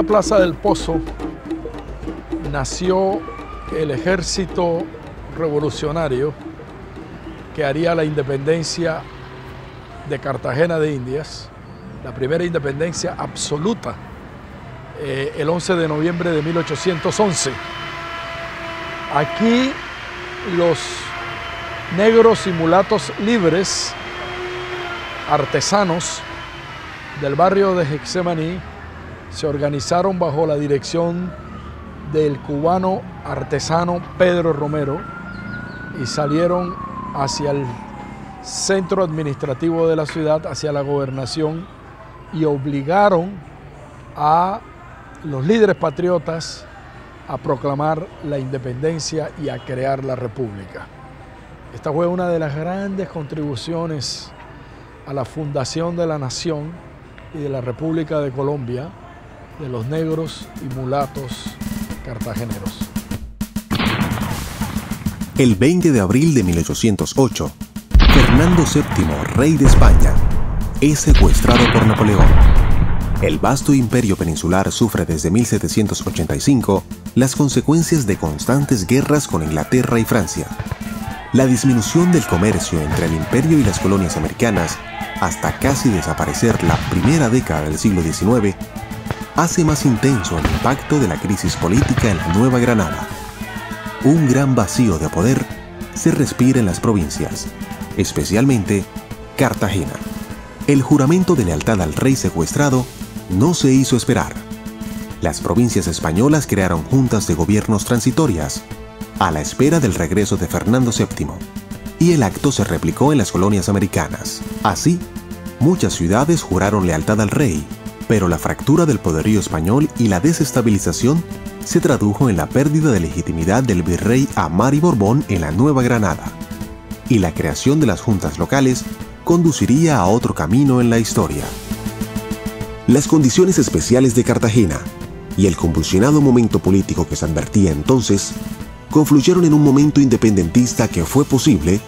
Plaza del Pozo nació el ejército revolucionario que haría la independencia de Cartagena de Indias, la primera independencia absoluta, el 11 de noviembre de 1811. Aquí los negros y mulatos libres, artesanos del barrio de Getsemaní, se organizaron bajo la dirección del cubano artesano Pedro Romero y salieron hacia el centro administrativo de la ciudad, hacia la gobernación, y obligaron a los líderes patriotas a proclamar la independencia y a crear la república. Esta fue una de las grandes contribuciones a la fundación de la nación y de la República de Colombia, de los negros y mulatos cartageneros. El 20 de abril de 1808, Fernando VII, rey de España, es secuestrado por Napoleón. El vasto imperio peninsular sufre desde 1785 las consecuencias de constantes guerras con Inglaterra y Francia. La disminución del comercio entre el imperio y las colonias americanas, hasta casi desaparecer la primera década del siglo XIX, hace más intenso el impacto de la crisis política en la Nueva Granada. Un gran vacío de poder se respira en las provincias, especialmente Cartagena. El juramento de lealtad al rey secuestrado no se hizo esperar. Las provincias españolas crearon juntas de gobiernos transitorias, a la espera del regreso de Fernando VII, y el acto se replicó en las colonias americanas. Así, muchas ciudades juraron lealtad al rey, pero la fractura del poderío español y la desestabilización se tradujo en la pérdida de legitimidad del virrey Amari Borbón en la Nueva Granada, y la creación de las juntas locales conduciría a otro camino en la historia. Las condiciones especiales de Cartagena y el convulsionado momento político que se advertía entonces confluyeron en un momento independentista que fue posible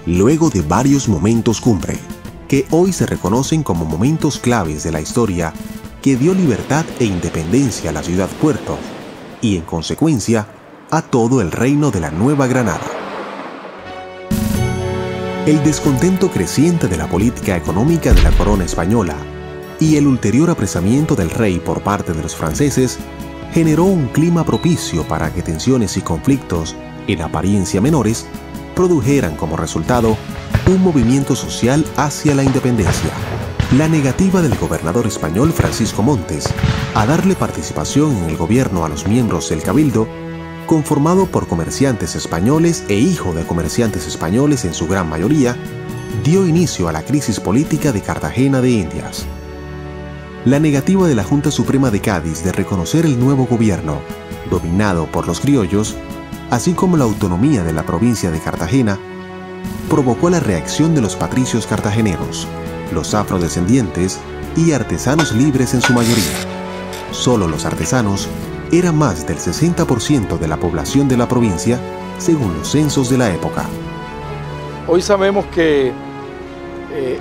luego de varios momentos cumbre, que hoy se reconocen como momentos claves de la historia que dio libertad e independencia a la ciudad-puerto y, en consecuencia, a todo el reino de la Nueva Granada. El descontento creciente de la política económica de la corona española y el ulterior apresamiento del rey por parte de los franceses generó un clima propicio para que tensiones y conflictos, en apariencia menores, produjeran como resultado un movimiento social hacia la independencia. La negativa del gobernador español Francisco Montes a darle participación en el gobierno a los miembros del Cabildo, conformado por comerciantes españoles e hijo de comerciantes españoles en su gran mayoría, dio inicio a la crisis política de Cartagena de Indias. La negativa de la Junta Suprema de Cádiz de reconocer el nuevo gobierno, dominado por los criollos, así como la autonomía de la provincia de Cartagena, provocó la reacción de los patricios cartageneros, los afrodescendientes y artesanos libres en su mayoría. Solo los artesanos eran más del 60% de la población de la provincia, según los censos de la época. Hoy sabemos que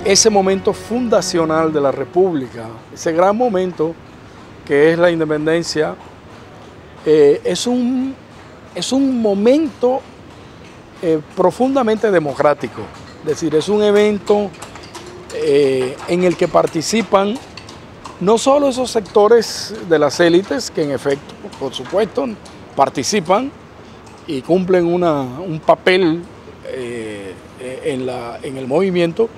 ese momento fundacional de la República, ese gran momento que es la independencia, es un momento profundamente democrático. Es decir, es un evento en el que participan no solo esos sectores de las élites, que en efecto, por supuesto, participan y cumplen un papel en el movimiento,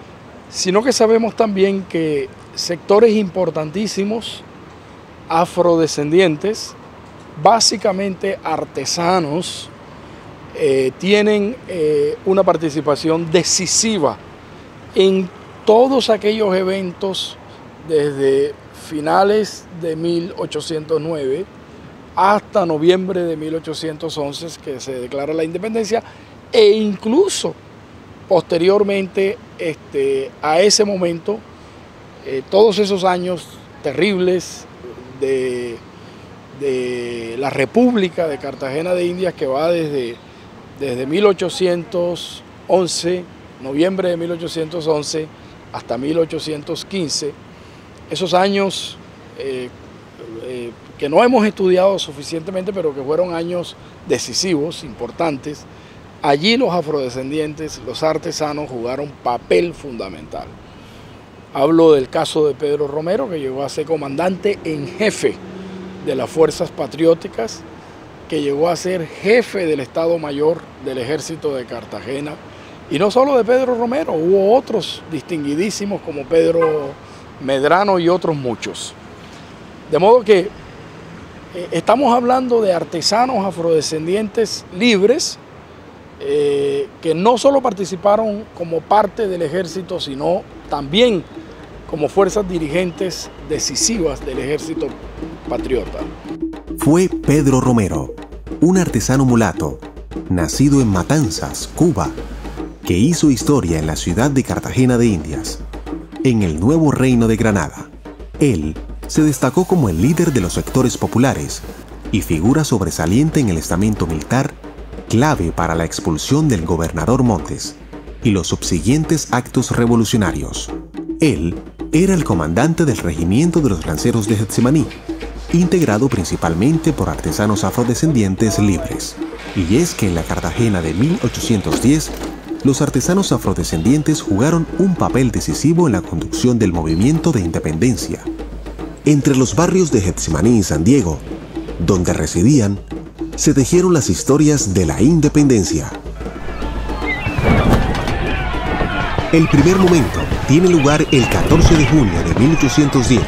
sino que sabemos también que sectores importantísimos, afrodescendientes, básicamente artesanos, tienen una participación decisiva en todos aquellos eventos desde finales de 1809 hasta noviembre de 1811, que se declara la independencia, e incluso posteriormente a ese momento, todos esos años terribles de la República de Cartagena de Indias, que va desde 1811, noviembre de 1811, hasta 1815, esos años que no hemos estudiado suficientemente, pero que fueron años decisivos, importantes. Allí los afrodescendientes, los artesanos, jugaron papel fundamental. Hablo del caso de Pedro Romero, que llegó a ser comandante en jefe de las fuerzas patrióticas, que llegó a ser jefe del Estado Mayor del Ejército de Cartagena. Y no solo de Pedro Romero, hubo otros distinguidísimos como Pedro Medrano y otros muchos. De modo que estamos hablando de artesanos afrodescendientes libres, que no solo participaron como parte del ejército, sino también como fuerzas dirigentes decisivas del ejército patriota. Fue Pedro Romero, un artesano mulato, nacido en Matanzas, Cuba, que hizo historia en la ciudad de Cartagena de Indias, en el nuevo reino de Granada. Él se destacó como el líder de los sectores populares y figura sobresaliente en el estamento militar, clave para la expulsión del gobernador Montes y los subsiguientes actos revolucionarios. Él era el comandante del regimiento de los lanceros de Getsemaní, integrado principalmente por artesanos afrodescendientes libres. Y es que en la Cartagena de 1810, los artesanos afrodescendientes jugaron un papel decisivo en la conducción del movimiento de independencia. Entre los barrios de Getsemaní y San Diego, donde residían, se tejieron las historias de la independencia. El primer momento tiene lugar el 14 de junio de 1810,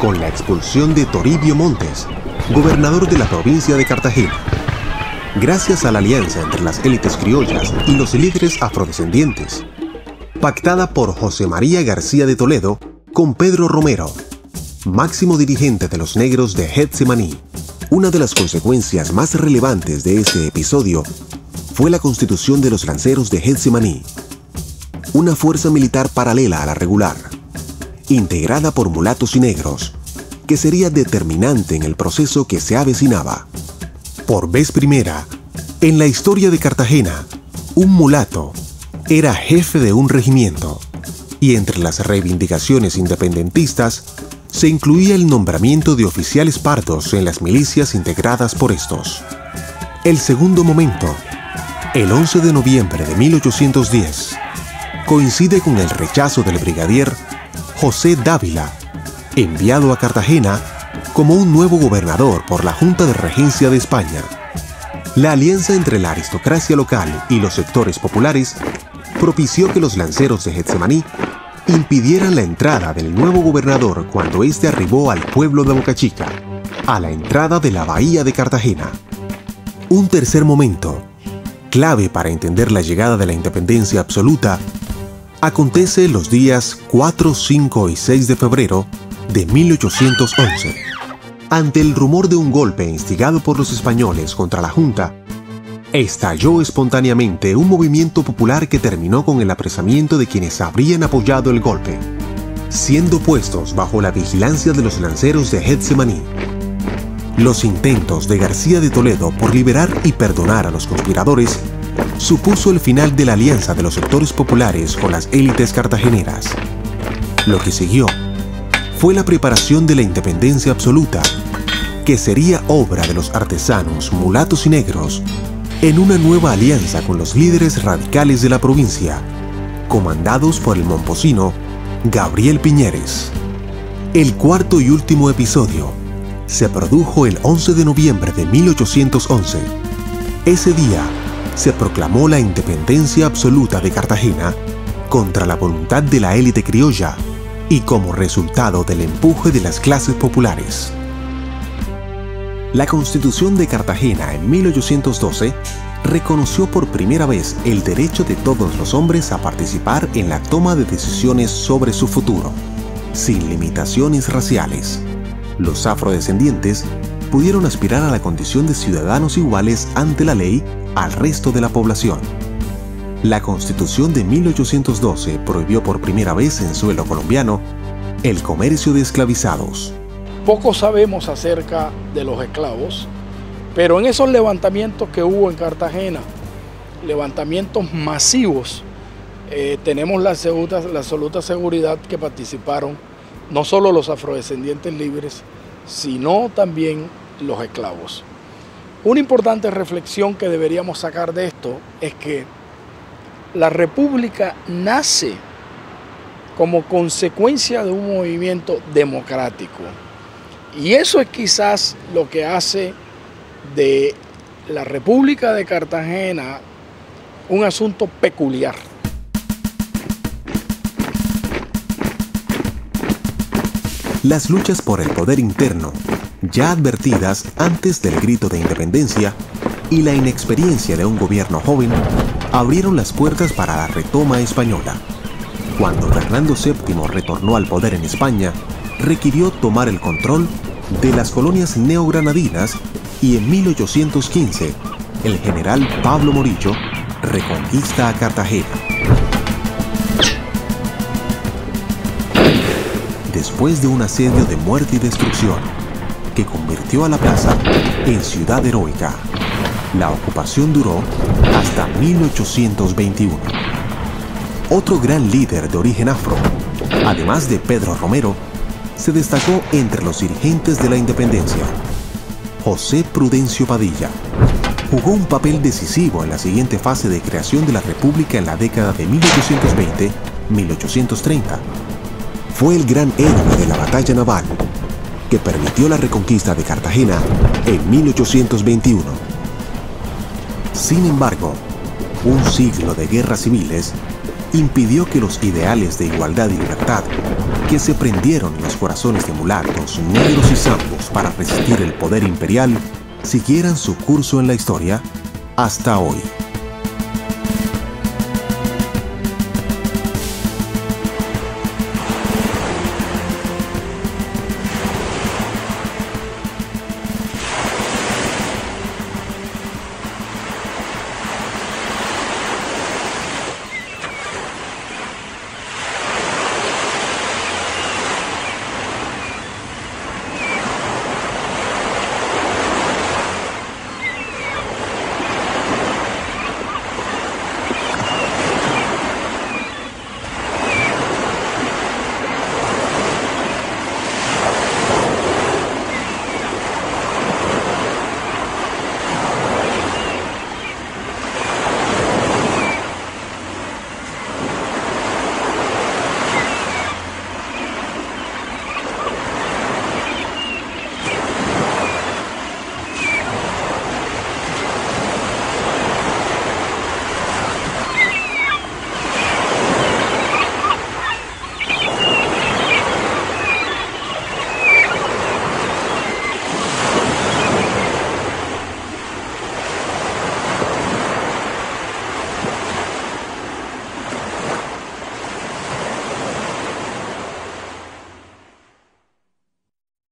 con la expulsión de Toribio Montes, gobernador de la provincia de Cartagena. Gracias a la alianza entre las élites criollas y los líderes afrodescendientes, pactada por José María García de Toledo con Pedro Romero, máximo dirigente de los negros de Getsemaní. Una de las consecuencias más relevantes de este episodio fue la constitución de los lanceros de Getsemaní, una fuerza militar paralela a la regular, integrada por mulatos y negros, que sería determinante en el proceso que se avecinaba. Por vez primera, en la historia de Cartagena, un mulato era jefe de un regimiento, y entre las reivindicaciones independentistas se incluía el nombramiento de oficiales pardos en las milicias integradas por estos. El segundo momento, el 11 de noviembre de 1810, coincide con el rechazo del brigadier José Dávila, enviado a Cartagena como un nuevo gobernador por la Junta de Regencia de España. La alianza entre la aristocracia local y los sectores populares propició que los lanceros de Getsemaní impidieran la entrada del nuevo gobernador cuando éste arribó al pueblo de Boca Chica, a la entrada de la bahía de Cartagena. Un tercer momento, clave para entender la llegada de la independencia absoluta, acontece los días 4, 5 y 6 de febrero de 1811. Ante el rumor de un golpe instigado por los españoles contra la Junta, estalló espontáneamente un movimiento popular que terminó con el apresamiento de quienes habrían apoyado el golpe, siendo puestos bajo la vigilancia de los lanceros de Getsemaní. Los intentos de García de Toledo por liberar y perdonar a los conspiradores supuso el final de la alianza de los sectores populares con las élites cartageneras. Lo que siguió fue la preparación de la independencia absoluta, que sería obra de los artesanos, mulatos y negros, en una nueva alianza con los líderes radicales de la provincia, comandados por el momposino Gabriel Piñeres. El cuarto y último episodio se produjo el 11 de noviembre de 1811. Ese día se proclamó la independencia absoluta de Cartagena contra la voluntad de la élite criolla y como resultado del empuje de las clases populares. La Constitución de Cartagena en 1812 reconoció por primera vez el derecho de todos los hombres a participar en la toma de decisiones sobre su futuro, sin limitaciones raciales. Los afrodescendientes pudieron aspirar a la condición de ciudadanos iguales ante la ley al resto de la población. La Constitución de 1812 prohibió por primera vez en suelo colombiano el comercio de esclavizados. Poco sabemos acerca de los esclavos, pero en esos levantamientos que hubo en Cartagena, levantamientos masivos, tenemos la absoluta seguridad que participaron no solo los afrodescendientes libres, sino también los esclavos. Una importante reflexión que deberíamos sacar de esto es que la República nace como consecuencia de un movimiento democrático. Y eso es quizás lo que hace de la República de Cartagena un asunto peculiar. Las luchas por el poder interno, ya advertidas antes del grito de independencia, y la inexperiencia de un gobierno joven, abrieron las puertas para la retoma española. Cuando Fernando VII retornó al poder en España, requirió tomar el control de las colonias neogranadinas y en 1815, el general Pablo Morillo reconquista a Cartagena. Después de un asedio de muerte y destrucción que convirtió a la plaza en ciudad heroica, la ocupación duró hasta 1821. Otro gran líder de origen afro, además de Pedro Romero, se destacó entre los dirigentes de la independencia. José Prudencio Padilla jugó un papel decisivo en la siguiente fase de creación de la República en la década de 1820-1830. Fue el gran héroe de la batalla naval que permitió la reconquista de Cartagena en 1821. Sin embargo, un siglo de guerras civiles impidió que los ideales de igualdad y libertad que se prendieron en los corazones de mulatos, negros y zambos para resistir el poder imperial siguieran su curso en la historia hasta hoy.